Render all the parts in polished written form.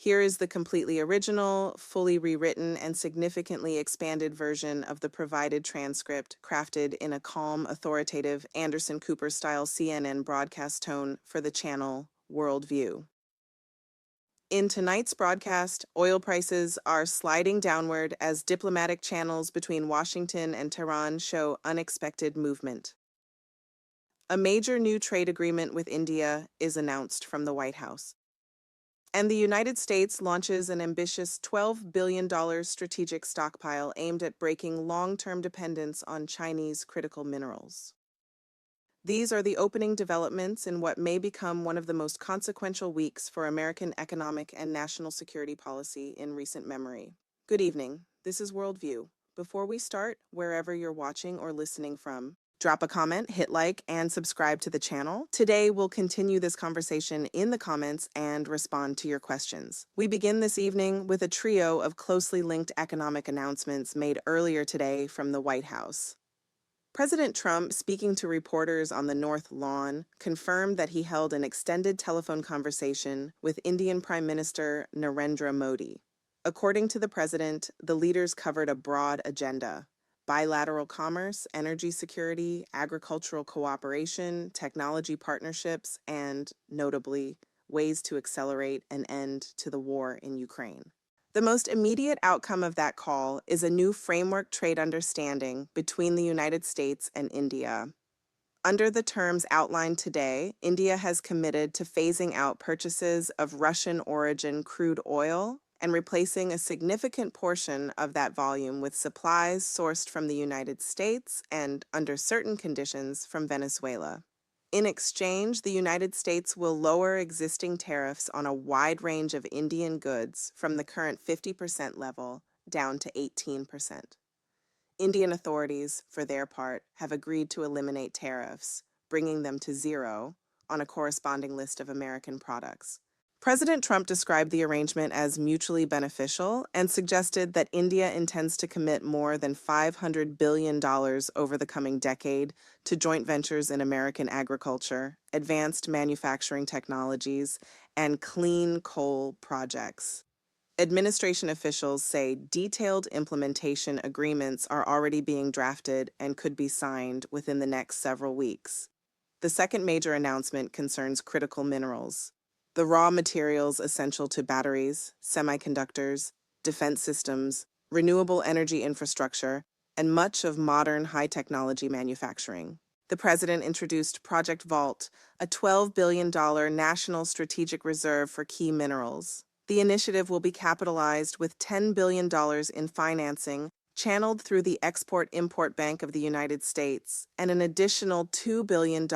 Here is the completely original, fully rewritten, and significantly expanded version of the provided transcript, crafted in a calm, authoritative, Anderson Cooper-style CNN broadcast tone for the channel Worldview. In tonight's broadcast, oil prices are sliding downward as diplomatic channels between Washington and Tehran show unexpected movement. A major new trade agreement with India is announced from the White House. And the United States launches an ambitious $12 billion strategic stockpile aimed at breaking long-term dependence on Chinese critical minerals. These are the opening developments in what may become one of the most consequential weeks for American economic and national security policy in recent memory. Good evening. This is Worldview. Before we start, wherever you're watching or listening from, drop a comment, hit like, and subscribe to the channel. Today, we'll continue this conversation in the comments and respond to your questions. We begin this evening with a trio of closely linked economic announcements made earlier today from the White House. President Trump, speaking to reporters on the North Lawn, confirmed that he held an extended telephone conversation with Indian Prime Minister Narendra Modi. According to the president, the leaders covered a broad agenda: bilateral commerce, energy security, agricultural cooperation, technology partnerships, and, notably, ways to accelerate an end to the war in Ukraine. The most immediate outcome of that call is a new framework trade understanding between the United States and India. Under the terms outlined today, India has committed to phasing out purchases of Russian-origin crude oil and replacing a significant portion of that volume with supplies sourced from the United States and, under certain conditions, from Venezuela. In exchange, the United States will lower existing tariffs on a wide range of Indian goods from the current 50% level down to 18%. Indian authorities, for their part, have agreed to eliminate tariffs, bringing them to zero on a corresponding list of American products. President Trump described the arrangement as mutually beneficial and suggested that India intends to commit more than $500 billion over the coming decade to joint ventures in American agriculture, advanced manufacturing technologies, and clean coal projects. Administration officials say detailed implementation agreements are already being drafted and could be signed within the next several weeks. The second major announcement concerns critical minerals, the raw materials essential to batteries, semiconductors, defense systems, renewable energy infrastructure, and much of modern high-technology manufacturing. The president introduced Project Vault, a $12 billion national strategic reserve for key minerals. The initiative will be capitalized with $10 billion in financing channeled through the Export-Import Bank of the United States and an additional $2 billion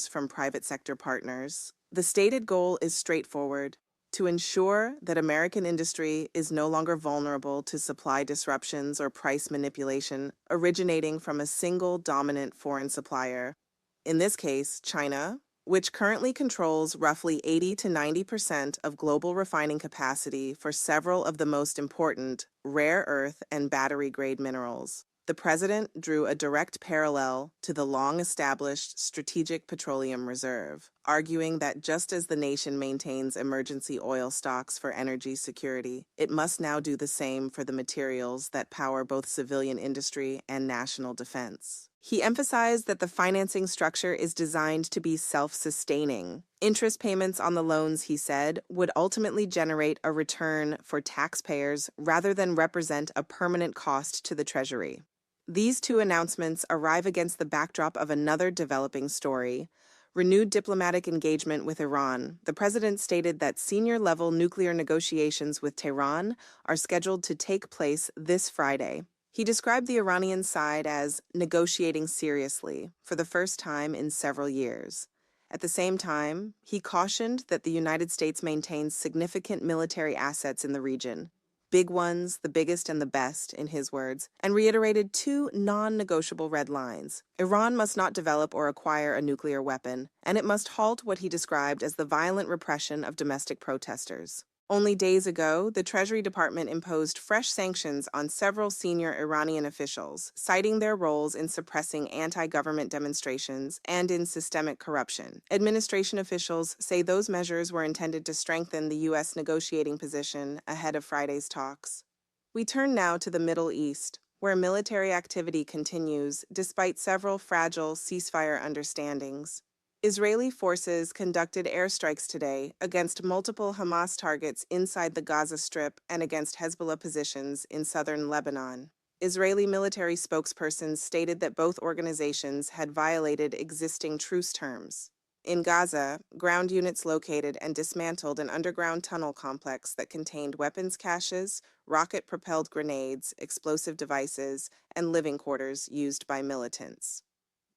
from private sector partners. The stated goal is straightforward: to ensure that American industry is no longer vulnerable to supply disruptions or price manipulation originating from a single dominant foreign supplier, in this case, China, which currently controls roughly 80 to 90% of global refining capacity for several of the most important rare earth and battery-grade minerals. The president drew a direct parallel to the long-established Strategic Petroleum Reserve, arguing that just as the nation maintains emergency oil stocks for energy security, it must now do the same for the materials that power both civilian industry and national defense. He emphasized that the financing structure is designed to be self-sustaining. Interest payments on the loans, he said, would ultimately generate a return for taxpayers rather than represent a permanent cost to the Treasury. These two announcements arrive against the backdrop of another developing story: renewed diplomatic engagement with Iran. The president stated that senior-level nuclear negotiations with Tehran are scheduled to take place this Friday. He described the Iranian side as negotiating seriously for the first time in several years. At the same time, he cautioned that the United States maintains significant military assets in the region, big ones, the biggest and the best, in his words, and reiterated two non-negotiable red lines. Iran must not develop or acquire a nuclear weapon, and it must halt what he described as the violent repression of domestic protesters. Only days ago, the Treasury Department imposed fresh sanctions on several senior Iranian officials, citing their roles in suppressing anti-government demonstrations and in systemic corruption. Administration officials say those measures were intended to strengthen the U.S. negotiating position ahead of Friday's talks. We turn now to the Middle East, where military activity continues despite several fragile ceasefire understandings. Israeli forces conducted airstrikes today against multiple Hamas targets inside the Gaza Strip and against Hezbollah positions in southern Lebanon. Israeli military spokespersons stated that both organizations had violated existing truce terms. In Gaza, ground units located and dismantled an underground tunnel complex that contained weapons caches, rocket-propelled grenades, explosive devices, and living quarters used by militants.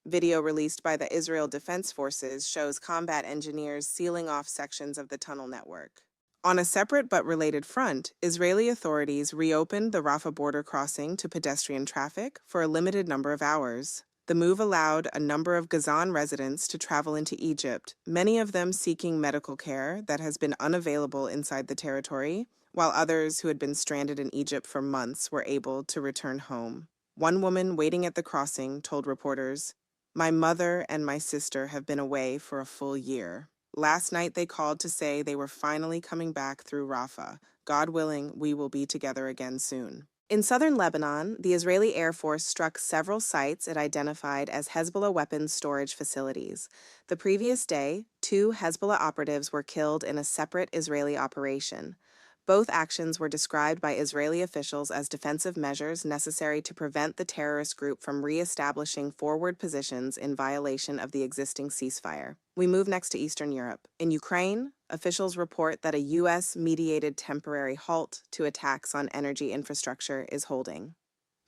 Video released by the Israel Defense Forces shows combat engineers sealing off sections of the tunnel network. On a separate but related front, Israeli authorities reopened the Rafah border crossing to pedestrian traffic for a limited number of hours. The move allowed a number of Gazan residents to travel into Egypt, many of them seeking medical care that has been unavailable inside the territory, while others who had been stranded in Egypt for months were able to return home. One woman waiting at the crossing told reporters, "My mother and my sister have been away for a full year. Last night they called to say they were finally coming back through Rafah. God willing, we will be together again soon." In southern Lebanon, the Israeli Air Force struck several sites it identified as Hezbollah weapons storage facilities. The previous day, 2 Hezbollah operatives were killed in a separate Israeli operation. Both actions were described by Israeli officials as defensive measures necessary to prevent the terrorist group from re-establishing forward positions in violation of the existing ceasefire. We move next to Eastern Europe. In Ukraine, officials report that a U.S.-mediated temporary halt to attacks on energy infrastructure is holding.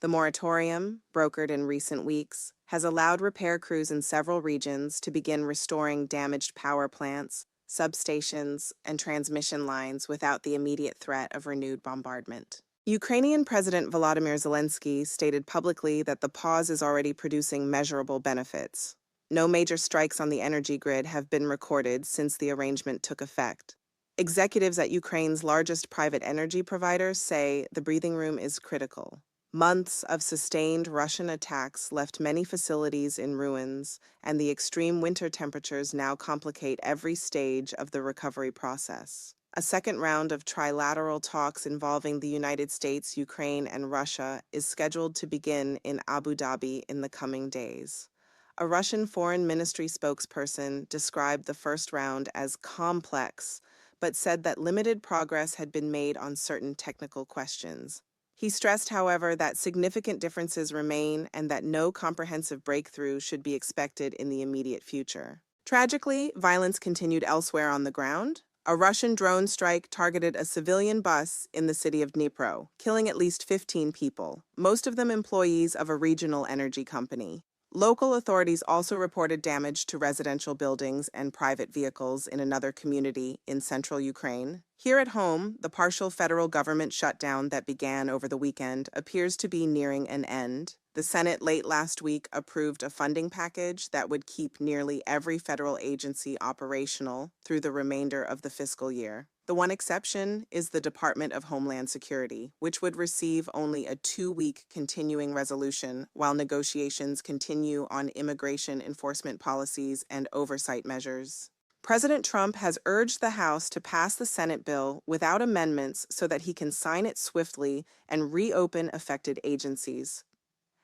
The moratorium, brokered in recent weeks, has allowed repair crews in several regions to begin restoring damaged power plants, substations, and transmission lines without the immediate threat of renewed bombardment. Ukrainian President Volodymyr Zelensky stated publicly that the pause is already producing measurable benefits. No major strikes on the energy grid have been recorded since the arrangement took effect. Executives at Ukraine's largest private energy providers say the breathing room is critical. Months of sustained Russian attacks left many facilities in ruins, and the extreme winter temperatures now complicate every stage of the recovery process. A second round of trilateral talks involving the United States, Ukraine, and Russia is scheduled to begin in Abu Dhabi in the coming days. A Russian Foreign Ministry spokesperson described the first round as complex, but said that limited progress had been made on certain technical questions. He stressed, however, that significant differences remain and that no comprehensive breakthrough should be expected in the immediate future. Tragically, violence continued elsewhere on the ground. A Russian drone strike targeted a civilian bus in the city of Dnipro, killing at least 15 people, most of them employees of a regional energy company. Local authorities also reported damage to residential buildings and private vehicles in another community in central Ukraine. Here at home, the partial federal government shutdown that began over the weekend appears to be nearing an end. The Senate late last week approved a funding package that would keep nearly every federal agency operational through the remainder of the fiscal year. The one exception is the Department of Homeland Security, which would receive only a 2-week continuing resolution while negotiations continue on immigration enforcement policies and oversight measures. President Trump has urged the House to pass the Senate bill without amendments so that he can sign it swiftly and reopen affected agencies.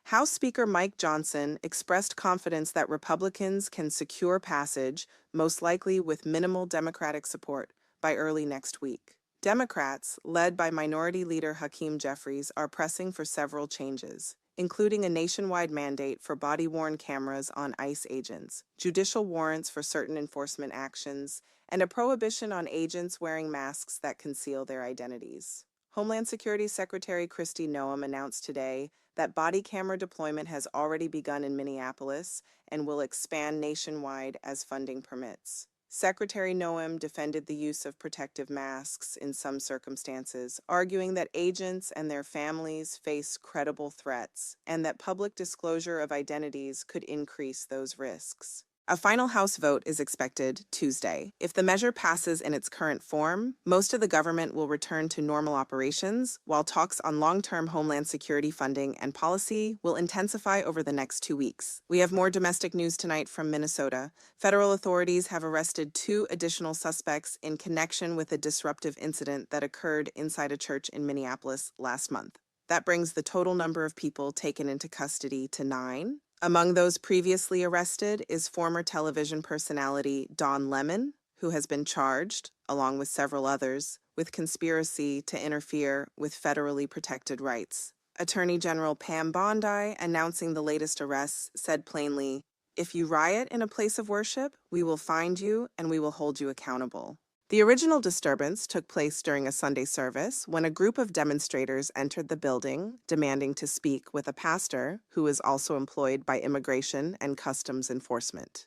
House Speaker Mike Johnson expressed confidence that Republicans can secure passage, most likely with minimal Democratic support, by early next week. Democrats, led by Minority Leader Hakeem Jeffries, are pressing for several changes, including a nationwide mandate for body-worn cameras on ICE agents, judicial warrants for certain enforcement actions, and a prohibition on agents wearing masks that conceal their identities. Homeland Security Secretary Kristi Noem announced today that body camera deployment has already begun in Minneapolis and will expand nationwide as funding permits. Secretary Noem defended the use of protective masks in some circumstances, arguing that agents and their families face credible threats and that public disclosure of identities could increase those risks. A final House vote is expected Tuesday. If the measure passes in its current form, most of the government will return to normal operations, while talks on long-term homeland security funding and policy will intensify over the next 2 weeks. We have more domestic news tonight from Minnesota. Federal authorities have arrested 2 additional suspects in connection with a disruptive incident that occurred inside a church in Minneapolis last month. That brings the total number of people taken into custody to 9. Among those previously arrested is former television personality Don Lemon, who has been charged, along with several others, with conspiracy to interfere with federally protected rights. Attorney General Pam Bondi, announcing the latest arrests, said plainly, "If you riot in a place of worship, we will find you and we will hold you accountable." The original disturbance took place during a Sunday service when a group of demonstrators entered the building, demanding to speak with a pastor who is also employed by Immigration and Customs Enforcement.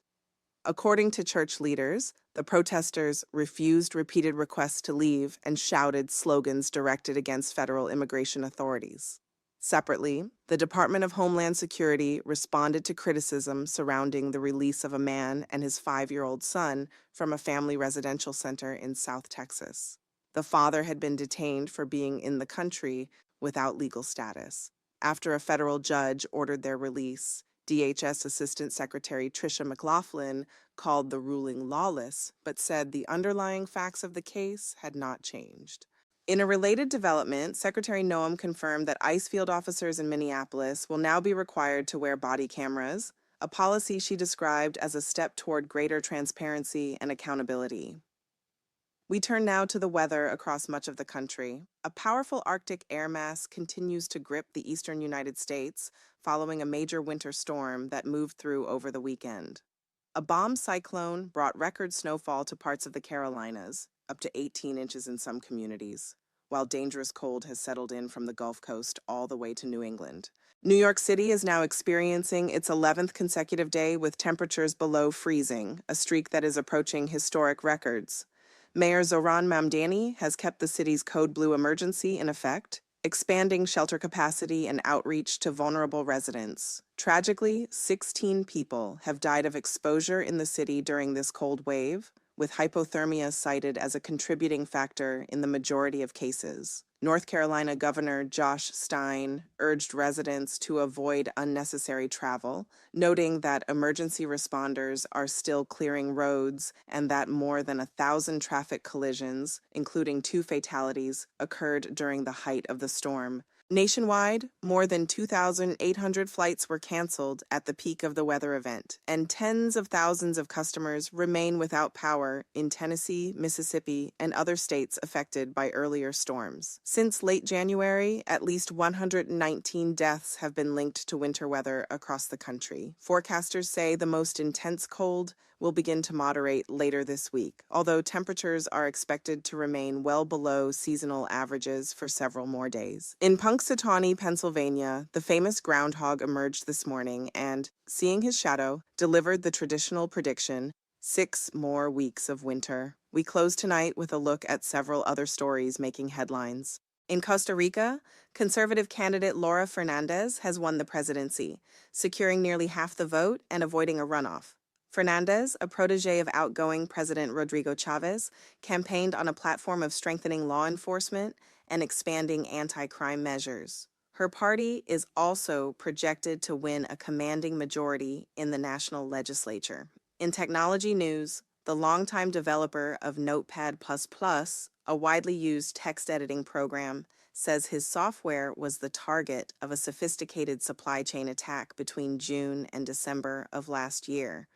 According to church leaders, the protesters refused repeated requests to leave and shouted slogans directed against federal immigration authorities. Separately, the Department of Homeland Security responded to criticism surrounding the release of a man and his 5-year-old son from a family residential center in South Texas. The father had been detained for being in the country without legal status. After a federal judge ordered their release, DHS Assistant Secretary Tricia McLaughlin called the ruling lawless, but said the underlying facts of the case had not changed. In a related development, Secretary Noem confirmed that ICE field officers in Minneapolis will now be required to wear body cameras, a policy she described as a step toward greater transparency and accountability. We turn now to the weather across much of the country. A powerful Arctic air mass continues to grip the eastern United States following a major winter storm that moved through over the weekend. A bomb cyclone brought record snowfall to parts of the Carolinas, up to 18 inches in some communities, while dangerous cold has settled in from the Gulf Coast all the way to New England. New York City is now experiencing its 11th consecutive day with temperatures below freezing, a streak that is approaching historic records. Mayor Zohran Mamdani has kept the city's code blue emergency in effect, expanding shelter capacity and outreach to vulnerable residents. Tragically, 16 people have died of exposure in the city during this cold wave, with hypothermia cited as a contributing factor in the majority of cases. North Carolina Governor Josh Stein urged residents to avoid unnecessary travel, noting that emergency responders are still clearing roads and that more than 1,000 traffic collisions, including 2 fatalities, occurred during the height of the storm. Nationwide, more than 2,800 flights were canceled at the peak of the weather event, and tens of thousands of customers remain without power in Tennessee, Mississippi, and other states affected by earlier storms. Since late January, at least 119 deaths have been linked to winter weather across the country. Forecasters say the most intense cold will begin to moderate later this week, although temperatures are expected to remain well below seasonal averages for several more days. In Punxsutawney, Pennsylvania, the famous groundhog emerged this morning and, seeing his shadow, delivered the traditional prediction, 6 more weeks of winter. We close tonight with a look at several other stories making headlines. In Costa Rica, conservative candidate Laura Fernandez has won the presidency, securing nearly half the vote and avoiding a runoff. Fernandez, a protege of outgoing President Rodrigo Chavez, campaigned on a platform of strengthening law enforcement and expanding anti-crime measures. Her party is also projected to win a commanding majority in the national legislature. In technology news, the longtime developer of Notepad++, a widely used text editing program, says his software was the target of a sophisticated supply chain attack between June and December of last year.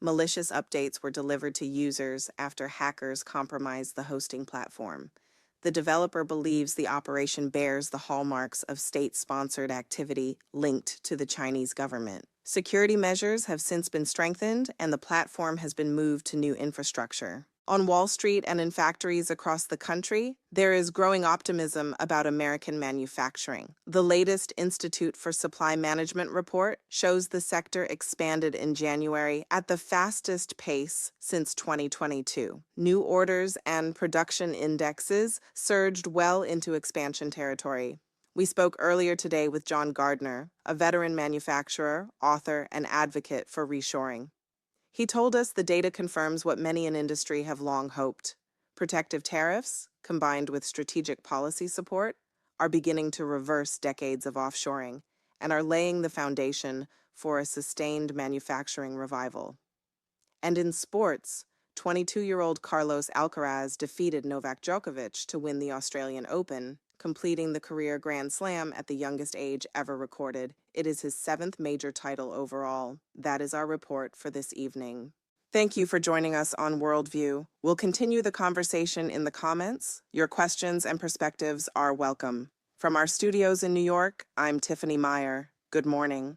Malicious updates were delivered to users after hackers compromised the hosting platform. The developer believes the operation bears the hallmarks of state-sponsored activity linked to the Chinese government. Security measures have since been strengthened, and the platform has been moved to new infrastructure. On Wall Street and in factories across the country, there is growing optimism about American manufacturing. The latest Institute for Supply Management report shows the sector expanded in January at the fastest pace since 2022. New orders and production indexes surged well into expansion territory. We spoke earlier today with John Gardner, a veteran manufacturer, author, and advocate for reshoring. He told us the data confirms what many in industry have long hoped. Protective tariffs, combined with strategic policy support, are beginning to reverse decades of offshoring and are laying the foundation for a sustained manufacturing revival. And in sports, 22-year-old Carlos Alcaraz defeated Novak Djokovic to win the Australian Open, completing the career Grand Slam at the youngest age ever recorded. It is his 7th major title overall. That is our report for this evening. Thank you for joining us on Worldview. We'll continue the conversation in the comments. Your questions and perspectives are welcome. From our studios in New York, I'm Tiffany Meyer. Good morning.